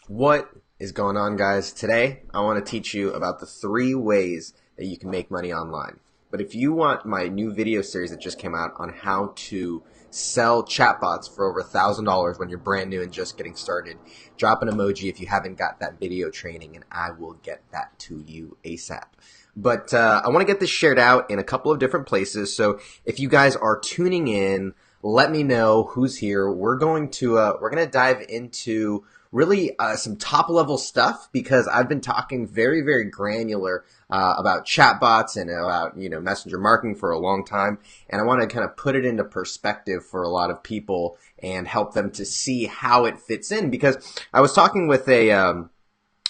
What is going on, guys? Today, I want to teach you about the 3 ways that you can make money online. But if you want my new video series that just came out on how to sell chatbots for over $1,000 when you're brand new and just getting started, drop an emoji if you haven't got that video training and I will get that to you ASAP. But I want to get this shared out in a couple of different places. So if you guys are tuning in, let me know who's here. We're going to dive into really some top level stuff because I've been talking very, very granular about chatbots and about, messenger marketing for a long time. And I want to kind of put it into perspective for a lot of people and help them to see how it fits in, because I was talking with a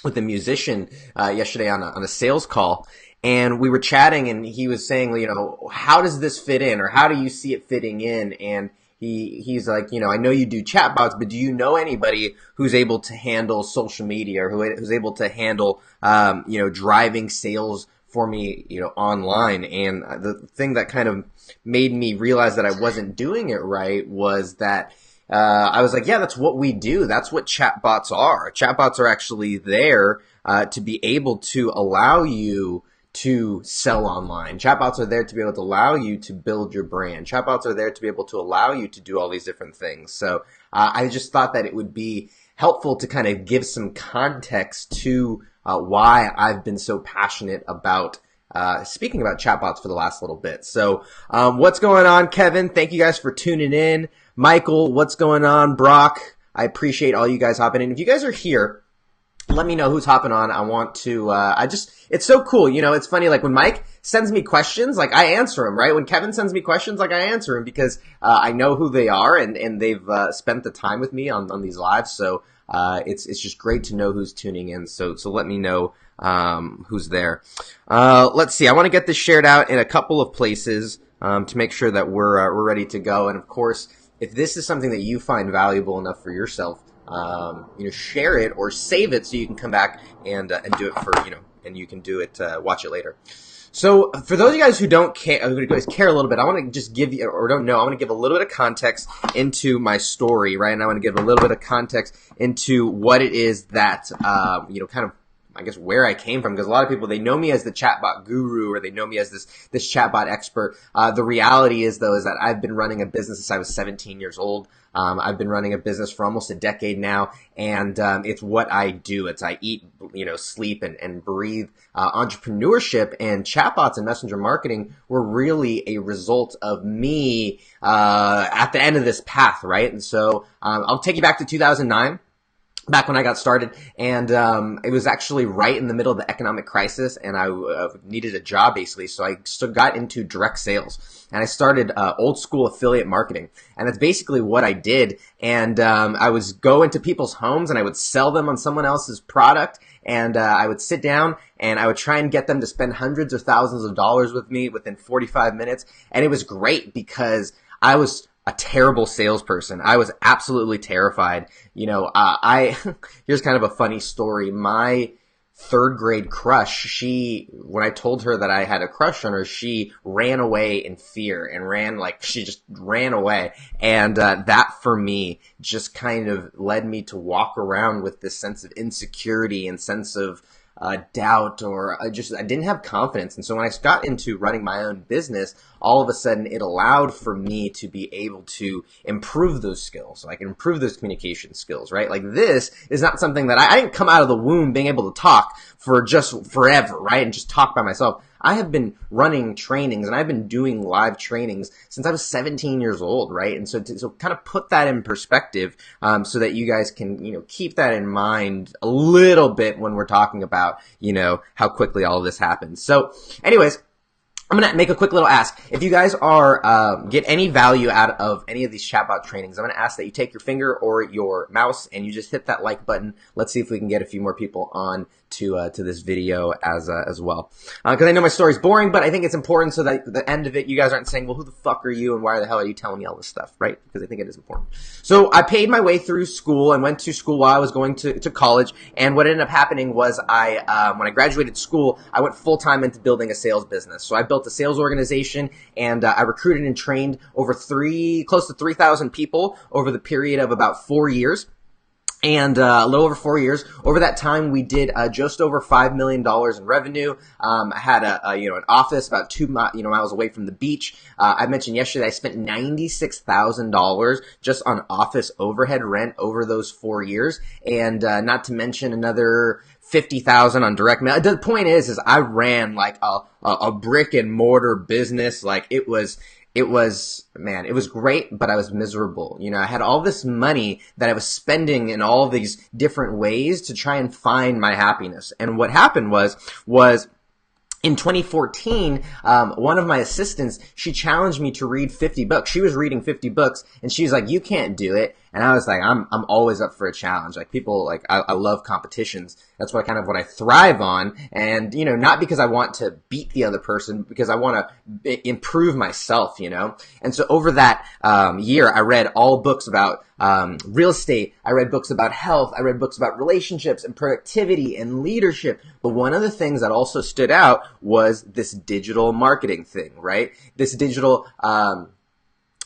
musician yesterday on a sales call, and we were chatting, and he was saying, how does this fit in, or how do you see it fitting in? And he's like, I know you do chatbots, but do you know anybody who's able to handle social media, or who's able to handle, driving sales for me, online? And the thing that kind of made me realize that I wasn't doing it right was that I was like, yeah, that's what we do. That's what chatbots are. Chatbots are actually there to be able to allow you to sell online. Chatbots are there to be able to allow you to build your brand. Chatbots are there to be able to allow you to do all these different things. So I just thought that it would be helpful to kind of give some context to why I've been so passionate about speaking about chatbots for the last little bit. So what's going on, Kevin? Thank you guys for tuning in. Michael, what's going on? Brock, I appreciate all you guys hopping in. If you guys are here, let me know who's hopping on. I want to, it's so cool. It's funny, like when Mike sends me questions, like I answer him, right? When Kevin sends me questions, like I answer him because, I know who they are and they've, spent the time with me on these lives. So, it's just great to know who's tuning in. So let me know, who's there. Let's see. I want to get this shared out in a couple of places, to make sure that we're ready to go. And of course, if this is something that you find valuable enough for yourself, share it or save it so you can come back and do it for, and you can do it, watch it later. So for those of you guys who don't care, who guys care a little bit, I want to just give you, or don't know, I want to give a little bit of context into my story, right? And I want to give a little bit of context into what it is that, kind of, I guess, where I came from, because a lot of people, they know me as the chatbot guru, or they know me as this chatbot expert. The reality is, though, is that I've been running a business since I was 17 years old. I've been running a business for almost a decade now, and it's what I do. It's I eat, sleep and breathe entrepreneurship, and chatbots and messenger marketing were really a result of me at the end of this path, right? And so I'll take you back to 2009. Back when I got started, and it was actually right in the middle of the economic crisis, and I needed a job, basically, so I got into direct sales, and I started old school affiliate marketing, and that's basically what I did. And I would go into people's homes, and I would sell them on someone else's product, and I would sit down, and I would try and get them to spend hundreds or thousands of dollars with me within 45 minutes, and it was great because I was a terrible salesperson. I was absolutely terrified. Here's kind of a funny story. My third grade crush, when I told her that I had a crush on her, she ran away in fear and she just ran away. And that for me just kind of led me to walk around with this sense of insecurity and sense of doubt, or I didn't have confidence. And so when I got into running my own business, all of a sudden it allowed for me to be able to improve those skills. I can improve those communication skills, right? Like, this is not something that I didn't come out of the womb being able to talk for just forever, right? And just talk by myself. I have been running trainings, and I've been doing live trainings since I was 17 years old, right? And so kind of put that in perspective, so that you guys can, keep that in mind a little bit when we're talking about, how quickly all of this happens. So anyways, I'm going to make a quick little ask. If you guys are get any value out of any of these chatbot trainings, I'm going to ask that you take your finger or your mouse and you just hit that like button. Let's see if we can get a few more people on to this video as well. Because I know my story's boring, but I think it's important so that at the end of it, you guys aren't saying, well, who the fuck are you and why the hell are you telling me all this stuff, right? Because I think it is important. So I paid my way through school and went to school while I was going to college. And what ended up happening was when I graduated school, I went full-time into building a sales business. So I built a sales organization, and I recruited and trained over close to 3,000 people over the period of about 4 years. And a little over 4 years. Over that time, we did just over $5 million in revenue. I had an office about 2 miles away from the beach. I mentioned yesterday I spent $96,000 just on office overhead rent over those 4 years, and not to mention another $50,000 on direct mail. The point is I ran like a brick and mortar business. Like it was great, but I was miserable. I had all this money that I was spending in all these different ways to try and find my happiness. And what happened was in 2014, one of my assistants, she challenged me to read 50 books. She was reading 50 books and she was like, "You can't do it." And I was like, I'm always up for a challenge. Like people, like I love competitions. That's what I thrive on. And, not because I want to beat the other person, because I want to improve myself, And so over that, year, I read all books about, real estate. I read books about health. I read books about relationships and productivity and leadership. But one of the things that also stood out was this digital marketing thing, right? This digital,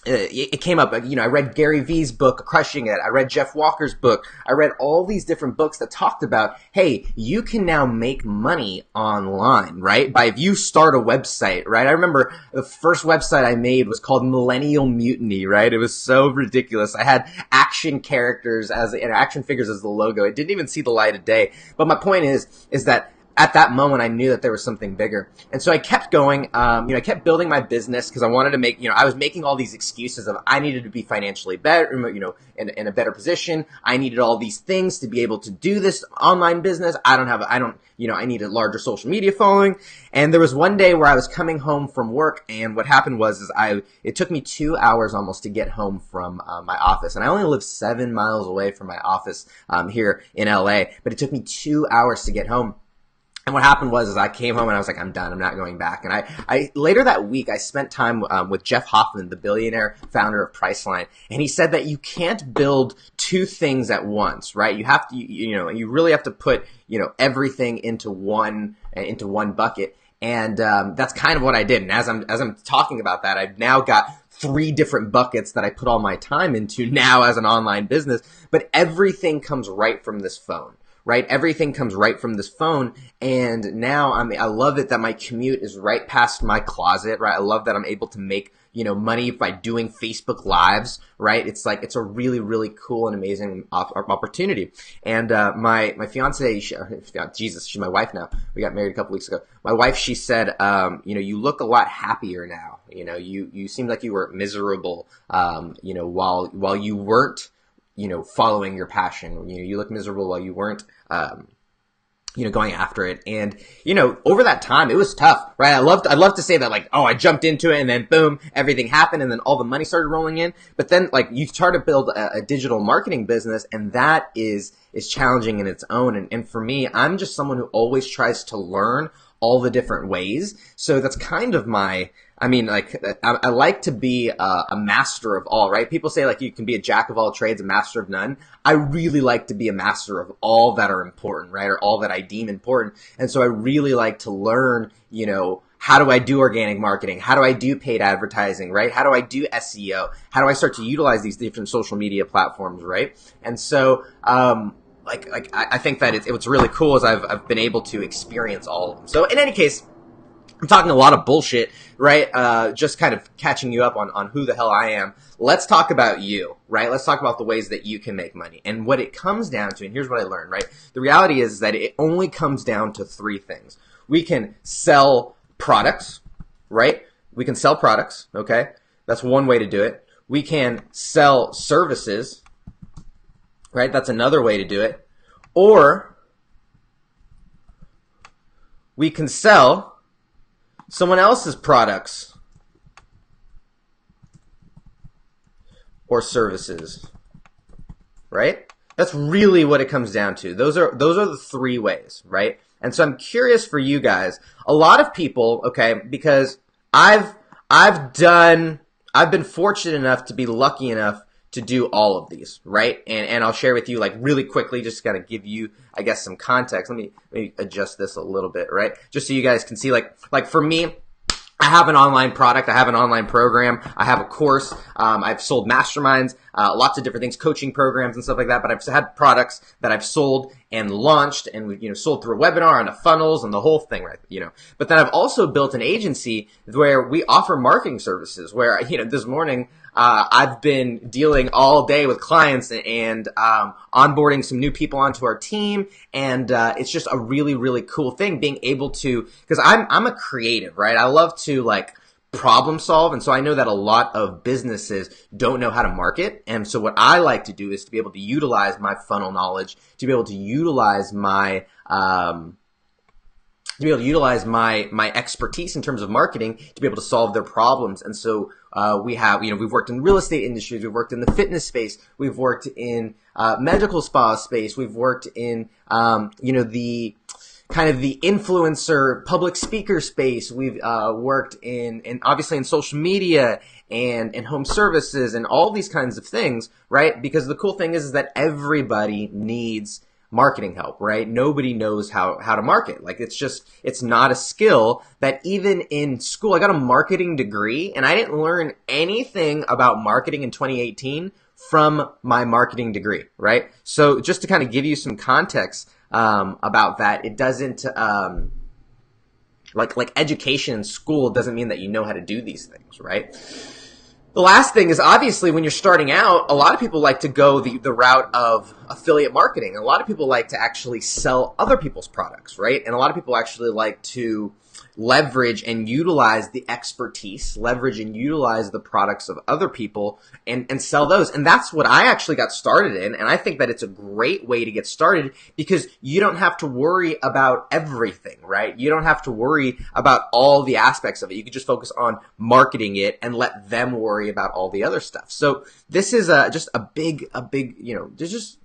it came up, I read Gary Vee's book, Crushing It. I read Jeff Walker's book. I read all these different books that talked about, hey, you can now make money online, right? If you start a website, right? I remember the first website I made was called Millennial Mutiny, right? It was so ridiculous. I had action characters action figures as the logo. It didn't even see the light of day. But my point is that at that moment, I knew that there was something bigger. And so I kept going. I kept building my business because I wanted to make, I was making all these excuses of I needed to be financially better, in a better position. I needed all these things to be able to do this online business. I need a larger social media following. And there was one day where I was coming home from work, and what happened was it took me 2 hours almost to get home from my office. And I only live 7 miles away from my office here in LA, but it took me 2 hours to get home. And what happened was I came home and I was like, I'm done. I'm not going back. And I later that week, I spent time with Jeff Hoffman, the billionaire founder of Priceline. And he said that you can't build two things at once, right? You have to, you really have to put, everything into one bucket. And that's kind of what I did. And as I'm talking about that, I've now got 3 different buckets that I put all my time into now as an online business. But everything comes right from this phone. Right? Everything comes right from this phone. And now I love it that my commute is right past my closet, right? I love that I'm able to make, money by doing Facebook Lives, right? It's a really, really cool and amazing opportunity. And, my fiance, Jesus, she's my wife now. We got married a couple weeks ago. My wife, she said, you look a lot happier now. You seem like you were miserable, while you weren't, following your passion. You look miserable while you weren't, going after it. And, over that time, it was tough, right? I'd love to say that I jumped into it and then boom, everything happened and then all the money started rolling in. But then you start to build a digital marketing business, and that is challenging in its own. And for me, I'm just someone who always tries to learn all the different ways. So that's kind of I like to be a master of all, right? People say you can be a jack of all trades, a master of none. I really like to be a master of all that are important, right? Or all that I deem important. And so I really like to learn, how do I do organic marketing? How do I do paid advertising, right? How do I do SEO? How do I start to utilize these different social media platforms, right? And so, I think that what's really cool is I've been able to experience all of them. So in any case, I'm talking a lot of bullshit, right? Just kind of catching you up on who the hell I am. Let's talk about you, right? Let's talk about the ways that you can make money. And what it comes down to, and here's what I learned, right? The reality is that it only comes down to 3 things. We can sell products, right? We can sell products, okay? That's one way to do it. We can sell services, right? That's another way to do it. Or we can sell someone else's products or services, right? That's really what it comes down to. Those are the 3 ways, right? And so I'm curious for you guys. A lot of people, okay, because I've been fortunate enough to be lucky enough to do all of these, right? And I'll share with you really quickly, just kind of give you, I guess, some context. Let me adjust this a little bit, right? Just so you guys can see, for me, I have an online product. I have an online program. I have a course. I've sold masterminds, lots of different things, coaching programs and stuff like that. But I've had products that I've sold and launched and, sold through a webinar and a funnels and the whole thing, right? But then I've also built an agency where we offer marketing services where, this morning, I've been dealing all day with clients and onboarding some new people onto our team, and it's just a really, really cool thing being able to, because I'm a creative, right? I love to problem solve, and so I know that a lot of businesses don't know how to market, and so what I like to do is to be able to utilize my funnel knowledge, to be able to utilize my my expertise in terms of marketing to be able to solve their problems. And so we've worked in real estate industries, we've worked in the fitness space, we've worked in medical spa space, we've worked in the kind of the influencer public speaker space, we've worked in obviously in social media and in home services and all these kinds of things, right? Because the cool thing is that everybody needs marketing help, right? Nobody knows how to market. It's not a skill that even in school, I got a marketing degree and I didn't learn anything about marketing in 2018 from my marketing degree, right? So just to kind of give you some context about that, it doesn't like education in school doesn't mean that you know how to do these things, right? The last thing is obviously when you're starting out, a lot of people like to go the route of affiliate marketing. A lot of people like to actually sell other people's products, right? And a lot of people actually like to leverage and utilize the expertise, leverage and utilize the products of other people and sell those. And that's what I actually got started in. And I think that it's a great way to get started because you don't have to worry about everything, right? You don't have to worry about all the aspects of it. You can just focus on marketing it and let them worry about all the other stuff. So this is just a big, there's just,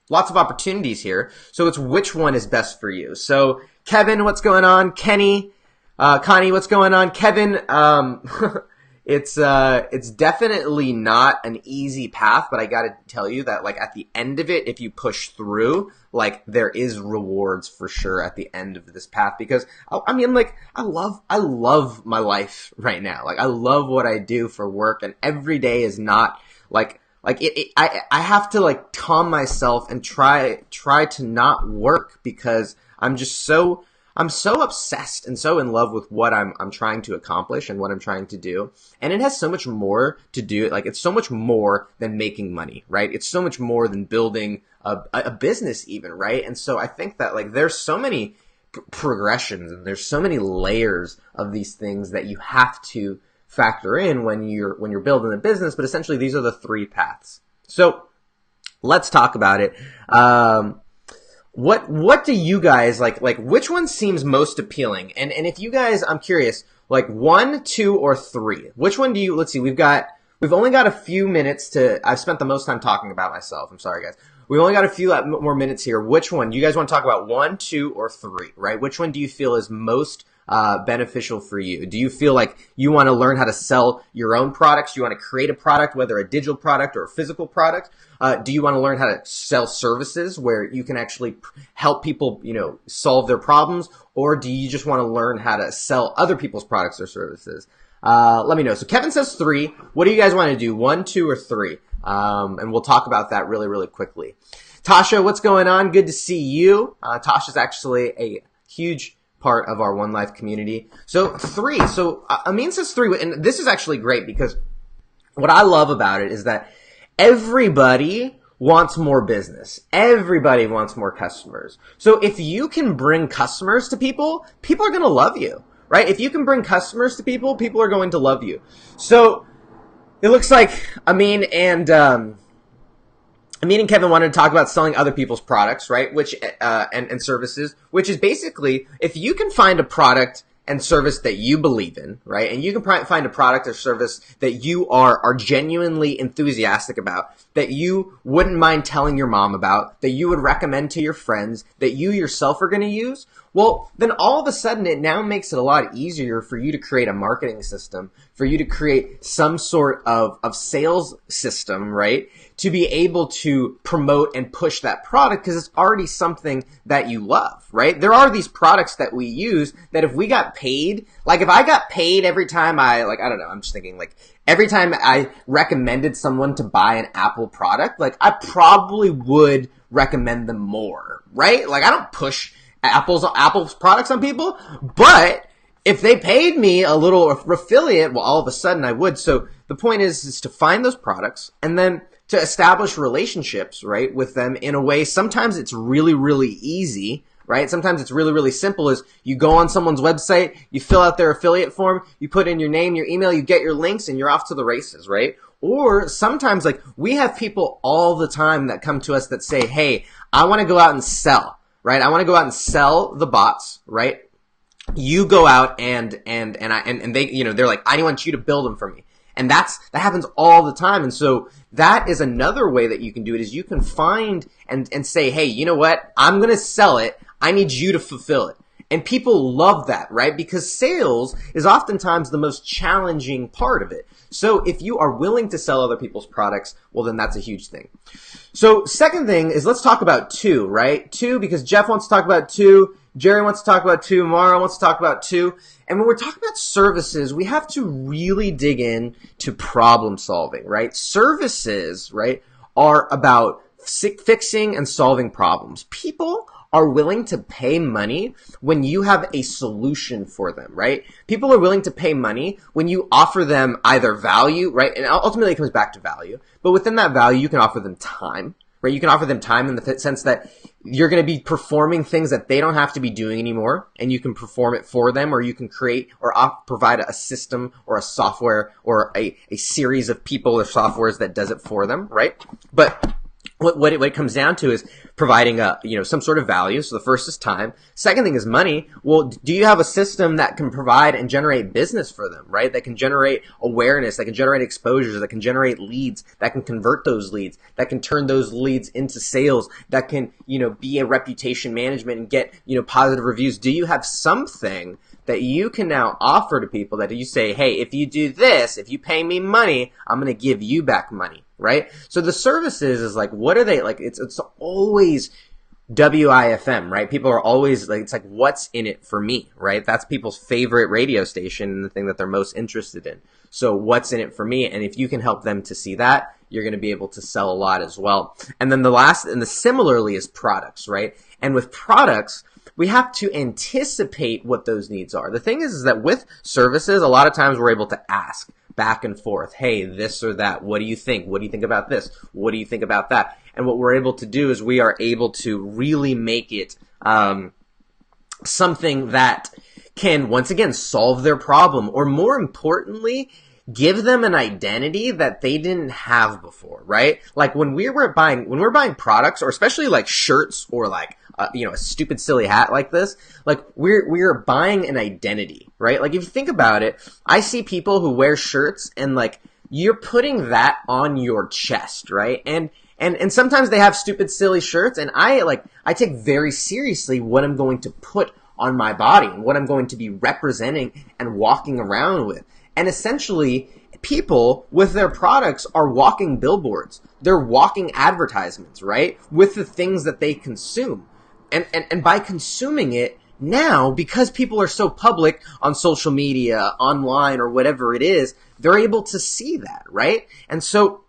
lots of opportunities here. So it's which one is best for you. So Kevin, what's going on? Kenny, Connie, what's going on? Kevin, it's definitely not an easy path, but I gotta tell you that at the end of it, if you push through, there is rewards for sure at the end of this path because I love my life right now. I love what I do for work and every day is not I have to calm myself and try to not work because I'm so obsessed and so in love with what I'm trying to accomplish and what I'm trying to do. And it has so much more to do. It's so much more than making money, right? It's so much more than building a business even, right? And so I think that there's so many progressions and there's so many layers of these things that you have to factor in when you're building a business, but essentially these are the three paths. So let's talk about it. What do you guys like which one seems most appealing? And if you guys, I'm curious, 1, 2, or 3, which one do you, let's see, we've only got a few minutes I've spent the most time talking about myself. I'm sorry guys. We've only got a few more minutes here. Which one? Do you guys want to talk about 1, 2, or 3, right? Which one do you feel is most beneficial for you? Do you feel like you want to learn how to sell your own products? Do you want to create a product, whether a digital product or a physical product? Do you want to learn how to sell services where you can actually help people, solve their problems? Or do you just want to learn how to sell other people's products or services? Let me know. So Kevin says 3. What do you guys want to do? 1, 2, or 3? And we'll talk about that really, really quickly. Tasha, what's going on? Good to see you. Tasha's actually a huge part of our One Life community. So 3. So Amin says 3, and this is actually great because what I love about it is that everybody wants more business. Everybody wants more customers. So if you can bring customers to people, people are going to love you, right? If you can bring customers to people, people are going to love you. So it looks like Amin and Kevin wanted to talk about selling other people's products, right? Which and services, which is basically if you can find a product and service that you believe in, right? And you can find a product or service that you are genuinely enthusiastic about, that you wouldn't mind telling your mom about, that you would recommend to your friends, that you yourself are going to use, well, then all of a sudden it now makes it a lot easier for you to create a marketing system, for you to create some sort of sales system, right? to be able to promote and push that product because it's already something that you love, right? There are these products that we use that if we got paid, like if I got paid every time I don't know, I'm just thinking like every time I recommended someone to buy an Apple product, like I probably would recommend them more, right? Like I don't push Apple's products on people, but if they paid me a little affiliate, well, all of a sudden I would. So the point is to find those products and then to establish relationships, right, with them in a way. Sometimes it's really, really easy, right? Sometimes it's really, really simple is you go on someone's website, you fill out their affiliate form, you put in your name, your email, you get your links, and you're off to the races, right? Or sometimes, like, we have people all the time that come to us that say, hey, I want to go out and sell, right? I want to go out and sell the bots, right? You go out and they, you know, they're like, I want you to build them for me. And that happens all the time. And so that is another way that you can do it is you can find and say, hey, you know what? I'm going to sell it. I need you to fulfill it. And people love that, right? Because sales is oftentimes the most challenging part of it. So if you are willing to sell other people's products, well, then that's a huge thing. So second thing is let's talk about two, right? Two, because Jeff wants to talk about two. Jerry wants to talk about two. Mara wants to talk about two. And when we're talking about services, we have to really dig in to problem solving, right? Services, right, are about fixing and solving problems. People are willing to pay money when you have a solution for them, right? People are willing to pay money when you offer them either value, right? And ultimately it comes back to value. But within that value, you can offer them time, right? You can offer them time in the sense that you're going to be performing things that they don't have to be doing anymore, and you can perform it for them, or you can create or provide a system or a software or a series of people or softwares that does it for them, right? But what it comes down to is providing some sort of value. So the first is time. Second thing is money. Well, do you have a system that can provide and generate business for them, right? That can generate awareness, that can generate exposures, that can generate leads, that can convert those leads, that can turn those leads into sales, that can, be a reputation management and get, positive reviews. Do you have something that you can now offer to people that you say, hey, if you do this, if you pay me money, I'm going to give you back money, right? So the services is like, what are they? Like, it's always WIFM, right? People are always like, it's like, what's in it for me, right? That's people's favorite radio station and the thing that they're most interested in. So what's in it for me? And if you can help them to see that, you're going to be able to sell a lot as well. And then the similarly is products, right? And with products, we have to anticipate what those needs are. The thing is that with services, a lot of times we're able to ask back and forth, hey, this or that, what do you think? What do you think about this? What do you think about that? And what we're able to do is we are able to really make it something that can, once again, solve their problem, or more importantly, give them an identity that they didn't have before, right? Like when we're buying products, or especially like shirts or like a stupid silly hat like this, like we're buying an identity, right? Like if you think about it, I see people who wear shirts and like you're putting that on your chest, right? And sometimes they have stupid silly shirts, and I take very seriously what I'm going to put on my body and what I'm going to be representing and walking around with. And essentially, people with their products are walking billboards. They're walking advertisements, right? With the things that they consume. And by consuming it now, because people are so public on social media, online, or whatever it is, they're able to see that, right? And so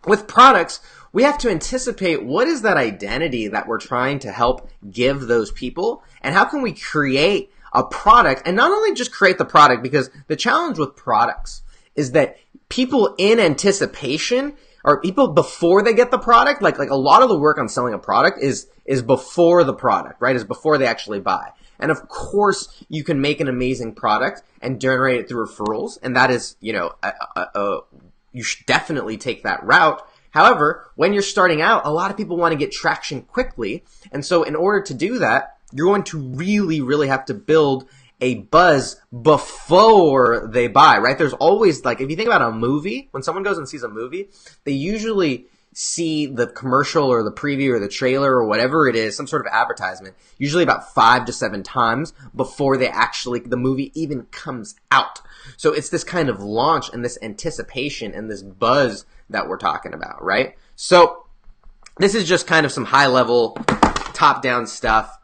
with products, we have to anticipate what is that identity that we're trying to help give those people, and how can we create a product, and not only just create the product, because the challenge with products is that people in anticipation, or people before they get the product, like a lot of the work on selling a product is before the product, right? Is before they actually buy. And of course, you can make an amazing product and generate it through referrals, and that is, you should definitely take that route. However, when you're starting out, a lot of people want to get traction quickly, and so in order to do that, you're going to really, really have to build a buzz before they buy, right? There's always, like, if you think about a movie, when someone goes and sees a movie, they usually see the commercial or the preview or the trailer or whatever it is, some sort of advertisement, usually about 5 to 7 times before the movie even comes out. So it's this kind of launch and this anticipation and this buzz that we're talking about, right? So this is just kind of some high level, top down stuff.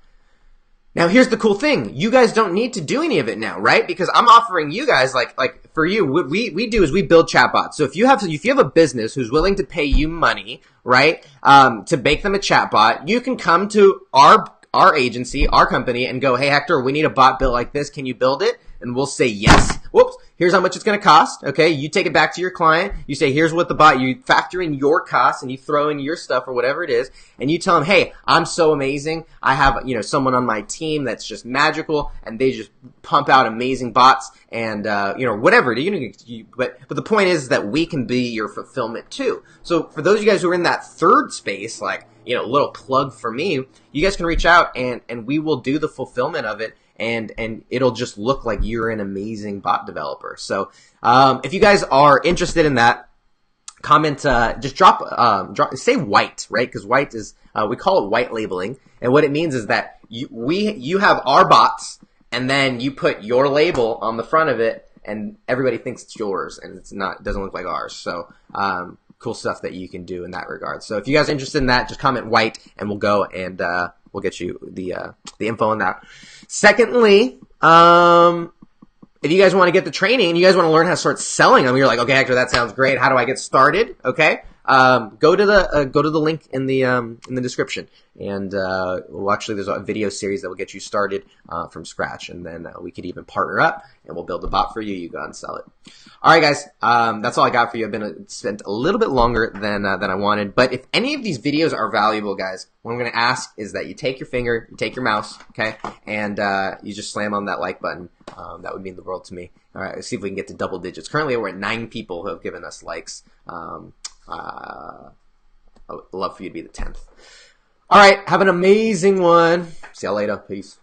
Now here's the cool thing. You guys don't need to do any of it now, right? Because I'm offering you guys, like for you, what we do is we build chatbots. So if you have a business who's willing to pay you money, right, to make them a chatbot, you can come to our agency, our company, and go, hey, Hector, we need a bot built like this. Can you build it? And we'll say yes. Whoops. Here's how much it's going to cost. Okay. You take it back to your client. You say, here's what the bot, you factor in your costs and you throw in your stuff or whatever it is. And you tell them, hey, I'm so amazing. I have, someone on my team that's just magical and they just pump out amazing bots and, whatever. But the point is that we can be your fulfillment too. So for those of you guys who are in that third space, little plug for me, you guys can reach out and we will do the fulfillment of it. And it'll just look like you're an amazing bot developer. So, if you guys are interested in that, comment, just say white, right? Because white is, we call it white labeling. And what it means is that you have our bots and then you put your label on the front of it and everybody thinks it's yours and it doesn't look like ours. So, cool stuff that you can do in that regard. So if you guys are interested in that, just comment white and we'll go and, we'll get you the info on that. Secondly, if you guys want to get the training and you guys want to learn how to start selling them, you're like, okay, Hector, that sounds great. How do I get started? Okay. Go to the link in the description and, there's a video series that will get you started, from scratch. And then we could even partner up and we'll build a bot for you. You go and sell it. All right, guys. That's all I got for you. I've spent a little bit longer than I wanted, but if any of these videos are valuable, guys, what I'm going to ask is that you take your finger, you take your mouse, okay, and, you just slam on that like button. That would mean the world to me. All right. Let's see if we can get to double digits. Currently, we're at 9 people who have given us likes. I would love for you to be the 10th. All right. Have an amazing one. See y'all later. Peace.